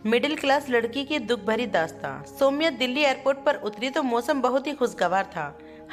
Middle class लड़की की दुख भरी दास्तां। सौम्या दिल्ली एयरपोर्ट पर उतरी तो मौसम बहुत ही खुशगवार था।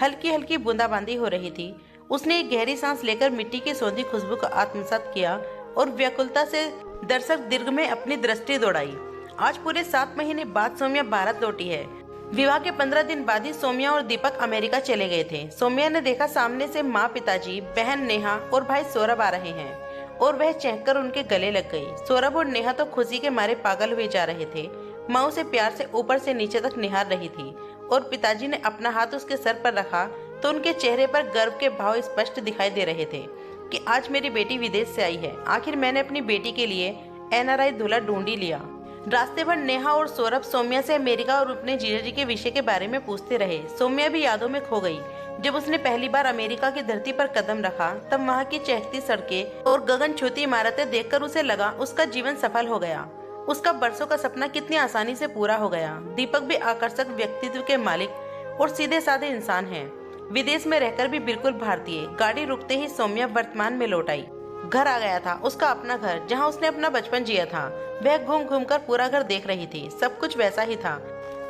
हल्की हल्की बूंदाबांदी हो रही थी। उसने एक गहरी सांस लेकर मिट्टी की सौंधी खुशबू को आत्मसात किया और व्याकुलता से दर्शक दीर्घ में अपनी दृष्टि दौड़ाई। आज पूरे 7 महीने बाद सौम्या भारत लौटी है। विवाह के 15 दिन बाद ही सौम्या और दीपक अमेरिका चले गए थे। सौम्या ने देखा सामने से माँ, पिताजी, बहन नेहा और भाई सौरभ आ रहे हैं और वह चहकर उनके गले लग गई। सौरभ और नेहा तो खुशी के मारे पागल हुए जा रहे थे। माँ उसे प्यार से ऊपर से नीचे तक निहार रही थी और पिताजी ने अपना हाथ उसके सर पर रखा तो उनके चेहरे पर गर्व के भाव स्पष्ट दिखाई दे रहे थे कि आज मेरी बेटी विदेश से आई है। आखिर मैंने अपनी बेटी के लिए एनआरआई दूल्हा ढूंढ ही लिया। रास्ते भर नेहा और सौरभ सौम्या से अमेरिका और अपने जीजा जी के विषय के बारे में पूछते रहे। सौम्या भी यादों में खो गई। जब उसने पहली बार अमेरिका की धरती पर कदम रखा तब वहाँ की चहकती सड़कें और गगन छूती इमारतें देखकर उसे लगा उसका जीवन सफल हो गया। उसका बरसों का सपना कितनी आसानी से पूरा हो गया। दीपक भी आकर्षक व्यक्तित्व के मालिक और सीधे साधे इंसान हैं। विदेश में रहकर भी बिल्कुल भारतीय। गाड़ी रुकते ही सौम्या वर्तमान में लौट आई। घर आ गया था, उसका अपना घर जहाँ उसने अपना बचपन जिया था। वह घूम घूम कर पूरा घर देख रही थी। सब कुछ वैसा ही था,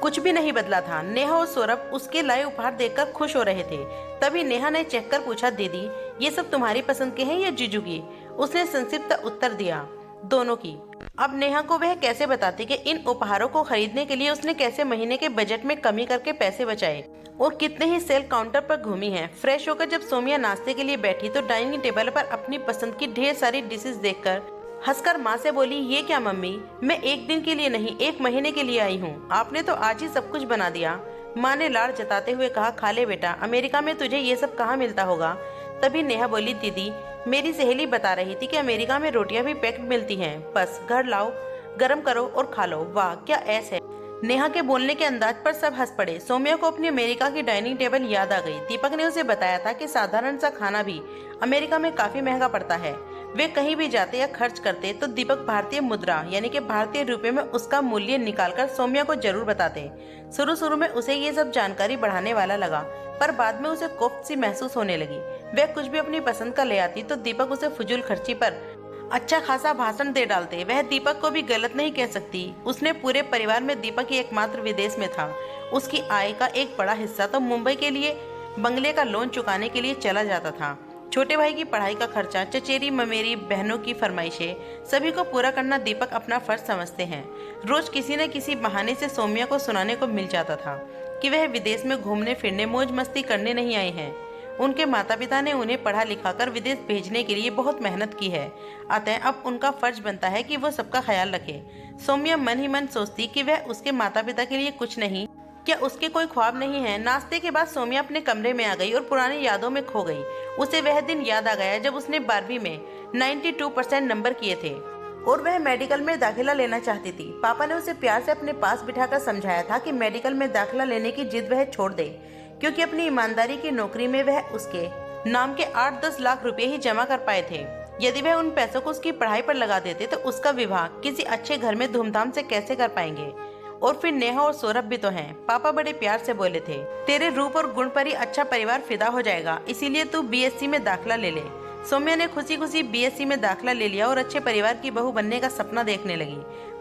कुछ भी नहीं बदला था। नेहा और सौरभ उसके लाए उपहार देखकर खुश हो रहे थे। तभी नेहा ने चेक कर पूछा, दीदी ये सब तुम्हारी पसंद के हैं या जीजू की? उसने संक्षिप्त उत्तर दिया, दोनों की। अब नेहा को वह कैसे बताती कि इन उपहारों को खरीदने के लिए उसने कैसे महीने के बजट में कमी करके पैसे बचाए और कितने ही सेल काउंटर पर घूमी है। फ्रेश होकर जब सौम्या नाश्ते के लिए बैठी तो डाइनिंग टेबल पर अपनी पसंद की ढेर सारी डिशेस देखकर हंसकर माँ से बोली, ये क्या मम्मी, मैं एक दिन के लिए नहीं 1 महीने के लिए आई हूँ। आपने तो आज ही सब कुछ बना दिया। माँ ने लाड़ जताते हुए कहा, खा ले बेटा, अमेरिका में तुझे ये सब कहाँ मिलता होगा। तभी नेहा बोली, दीदी मेरी सहेली बता रही थी कि अमेरिका में रोटियां भी पैक्ड मिलती हैं, बस घर लाओ, गरम करो और खा लो। वाह क्या ऐस है। नेहा के बोलने के अंदाज पर सब हंस पड़े। सौम्या को अपनी अमेरिका की डाइनिंग टेबल याद आ गई। दीपक ने उसे बताया था कि साधारण सा खाना भी अमेरिका में काफी महंगा पड़ता है। वे कहीं भी जाते या खर्च करते तो दीपक भारतीय मुद्रा यानी कि भारतीय रुपए में उसका मूल्य निकालकर सौम्या को जरूर बताते। शुरू शुरू में उसे ये सब जानकारी बढ़ाने वाला लगा, पर बाद में उसे कोफ्त सी महसूस होने लगी। वह कुछ भी अपनी पसंद का ले आती तो दीपक उसे फजूल खर्ची पर अच्छा खासा भाषण दे डालते। वह दीपक को भी गलत नहीं कह सकती। उसने पूरे परिवार में दीपक ही एकमात्र विदेश में था। उसकी आय का एक बड़ा हिस्सा तो मुंबई के लिए बंगले का लोन चुकाने के लिए चला जाता था। छोटे भाई की पढ़ाई का खर्चा, चचेरी ममेरी बहनों की फरमाइशें, सभी को पूरा करना दीपक अपना फर्ज समझते हैं। रोज किसी न किसी बहाने से सौम्या को सुनाने को मिल जाता था कि वह विदेश में घूमने फिरने मौज मस्ती करने नहीं आए हैं। उनके माता पिता ने उन्हें पढ़ा लिखा कर विदेश भेजने के लिए बहुत मेहनत की है, अतः अब उनका फर्ज बनता है कि वो सबका ख्याल रखे। सौम्या मन ही मन सोचती कि वह उसके माता पिता के लिए कुछ नहीं, क्या उसके कोई ख्वाब नहीं है। नाश्ते के बाद सौम्या अपने कमरे में आ गई और पुरानी यादों में खो गई। उसे वह दिन याद आ गया जब उसने 12वीं में 92% नंबर किए थे और वह मेडिकल में दाखिला लेना चाहती थी। पापा ने उसे प्यार से अपने पास बिठाकर समझाया था कि मेडिकल में दाखिला लेने की जिद वह छोड़ दे, क्योंकि अपनी ईमानदारी की नौकरी में वह उसके नाम के 8-10 लाख रुपए ही जमा कर पाए थे। यदि वह उन पैसों को उसकी पढ़ाई पर लगा देते तो उसका विवाह किसी अच्छे घर में धूमधाम से कैसे कर पाएंगे। और फिर नेहा और सौरभ भी तो हैं। पापा बड़े प्यार से बोले थे, तेरे रूप और गुण पर ही अच्छा परिवार फिदा हो जाएगा, इसीलिए तू बीएससी में दाखिला ले ले। सौम्या ने खुशी खुशी बीएससी में दाखिला ले लिया और अच्छे परिवार की बहू बनने का सपना देखने लगी।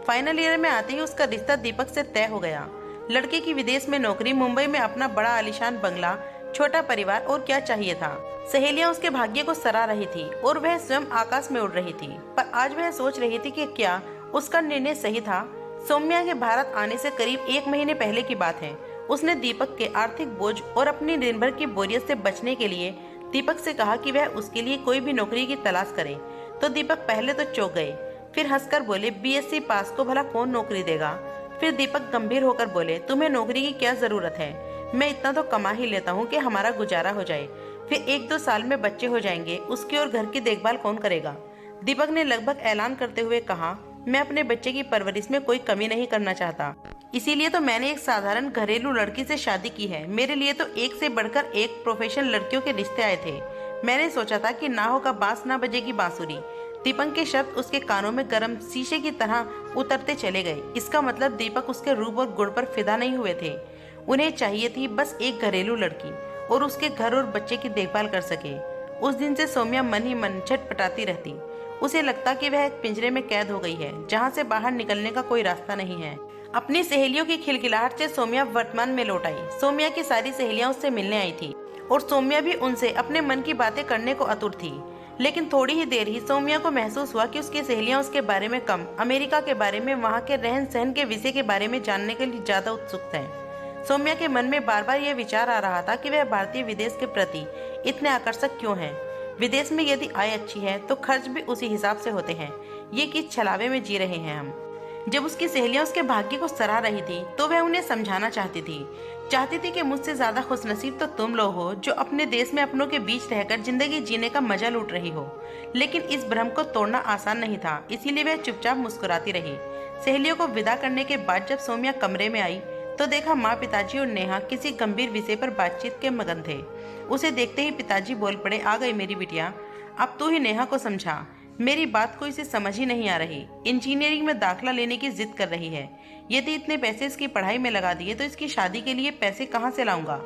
फाइनल ईयर में आते ही उसका रिश्ता दीपक से तय हो गया। लड़के की विदेश में नौकरी, मुंबई में अपना बड़ा आलीशान बंगला, छोटा परिवार, और क्या चाहिए था। सहेलियां उसके भाग्य को सराह रही थी और वह स्वयं आकाश में उड़ रही थी। पर आज वह सोच रही थी कि क्या उसका निर्णय सही था। सौम्या के भारत आने से करीब 1 महीने पहले की बात है। उसने दीपक के आर्थिक बोझ और अपनी दिन भर की बोरियत से बचने के लिए दीपक से कहा कि वह उसके लिए कोई भी नौकरी की तलाश करे। तो दीपक पहले तो चौंक गए, फिर हंसकर बोले, बीएससी पास को भला कौन नौकरी देगा। फिर दीपक गंभीर होकर बोले, तुम्हें नौकरी की क्या जरूरत है, मैं इतना तो कमा ही लेता हूँ कि हमारा गुजारा हो जाए। फिर 1-2 साल में बच्चे हो जाएंगे, उसकी और घर की देखभाल कौन करेगा। दीपक ने लगभग ऐलान करते हुए कहा, मैं अपने बच्चे की परवरिश में कोई कमी नहीं करना चाहता, इसीलिए तो मैंने एक साधारण घरेलू लड़की से शादी की है। मेरे लिए तो एक से बढ़कर एक प्रोफेशनल लड़कियों के रिश्ते आए थे। मैंने सोचा था कि ना होगा बांस ना बजेगी बांसुरी। दीपक के शब्द उसके कानों में गर्म शीशे की तरह उतरते चले गए। इसका मतलब दीपक उसके रूप और गुण पर फिदा नहीं हुए थे। उन्हें चाहिए थी बस एक घरेलू लड़की और उसके घर और बच्चे की देखभाल कर सके। उस दिन से सौम्या मन ही मन छटपटाती रहती। उसे लगता कि वह एक पिंजरे में कैद हो गई है, जहाँ से बाहर निकलने का कोई रास्ता नहीं है। अपनी सहेलियों की खिलखिलाहट से सौम्या वर्तमान में लौट आई। सौम्या की सारी सहेलियां उससे मिलने आई थी और सौम्या भी उनसे अपने मन की बातें करने को आतुर थी। लेकिन थोड़ी ही देर ही सौम्या को महसूस हुआ कि उसकी सहेलियां उसके बारे में कम, अमेरिका के बारे में, वहाँ के रहन सहन के विषय के बारे में जानने के लिए ज्यादा उत्सुक हैं। सौम्या के मन में बार बार यह विचार आ रहा था कि वह भारतीय विदेश के प्रति इतने आकर्षक क्यों हैं। विदेश में यदि आय अच्छी है तो खर्च भी उसी हिसाब से होते हैं। ये किस छलावे में जी रहे हैं हम। जब उसकी सहेलियां उसके भाग्य को सराह रही थी तो वह उन्हें समझाना चाहती थी कि मुझसे ज्यादा खुशनसीब तो तुम लोग हो, जो अपने देश में अपनों के बीच रहकर जिंदगी जीने का मजा लूट रही हो। लेकिन इस भ्रम को तोड़ना आसान नहीं था, इसीलिए वह चुपचाप मुस्कुराती रही। सहेलियों को विदा करने के बाद जब सौम्या कमरे में आई तो देखा माँ, पिताजी और नेहा किसी गंभीर विषय पर बातचीत के मगन थे। उसे देखते ही पिताजी बोल पड़े, आ गई मेरी बिटिया, अब तू ही नेहा को समझा। मेरी बात को इसे समझ ही नहीं आ रही। इंजीनियरिंग में दाखिला लेने की जिद कर रही है। यदि इतने पैसे इसकी पढ़ाई में लगा दिए तो इसकी शादी के लिए पैसे कहाँ से लाऊंगा।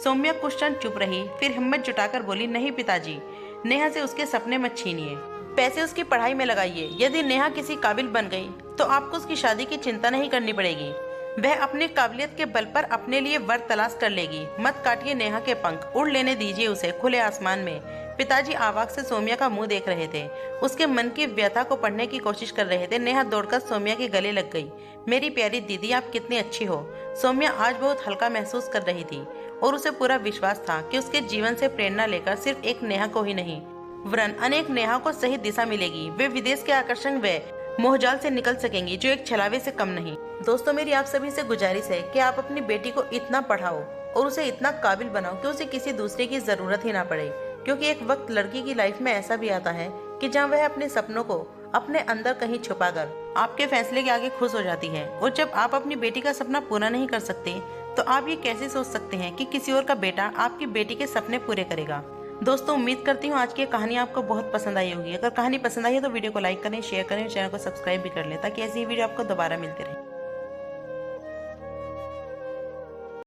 सौम्या कुछ क्षण चुप रही, फिर हिम्मत जुटाकर बोली, नहीं पिताजी, नेहा से उसके सपने मत छीनिए, पैसे उसकी पढ़ाई में लगाइए। यदि नेहा किसी काबिल बन गई तो आपको उसकी शादी की चिंता नहीं करनी पड़ेगी। वह अपनी काबिलियत के बल पर अपने लिए वर तलाश कर लेगी। मत काटिए नेहा के पंख, उड़ लेने दीजिए उसे खुले आसमान में। पिताजी आवाज से सौम्या का मुंह देख रहे थे, उसके मन की व्यथा को पढ़ने की कोशिश कर रहे थे। नेहा दौड़कर सौम्या के गले लग गई। मेरी प्यारी दीदी, आप कितनी अच्छी हो। सौम्या आज बहुत हल्का महसूस कर रही थी और उसे पूरा विश्वास था कि उसके जीवन से प्रेरणा लेकर सिर्फ एक नेहा को ही नहीं वरन अनेक नेहा को सही दिशा मिलेगी। वे विदेश के आकर्षण व मोहजाल से निकल सकेंगी, जो एक छलावे से कम नहीं। दोस्तों, मेरी आप सभी से गुजारिश है कि आप अपनी बेटी को इतना पढ़ाओ और उसे इतना काबिल बनाओ कि उसे किसी दूसरे की जरूरत ही ना पड़े। क्योंकि एक वक्त लड़की की लाइफ में ऐसा भी आता है कि जहाँ वह अपने सपनों को अपने अंदर कहीं छुपाकर आपके फैसले के आगे खुश हो जाती है। और जब आप अपनी बेटी का सपना पूरा नहीं कर सकते तो आप ये कैसे सोच सकते हैं कि किसी और का बेटा आपकी बेटी के सपने पूरे करेगा। दोस्तों, उम्मीद करती हूँ आज की कहानी आपको बहुत पसंद आई होगी। अगर कहानी पसंद आई है तो वीडियो को लाइक करें, शेयर करें और चैनल को सब्सक्राइब भी कर लें ताकि ऐसी वीडियो आपको दोबारा मिलती रहे।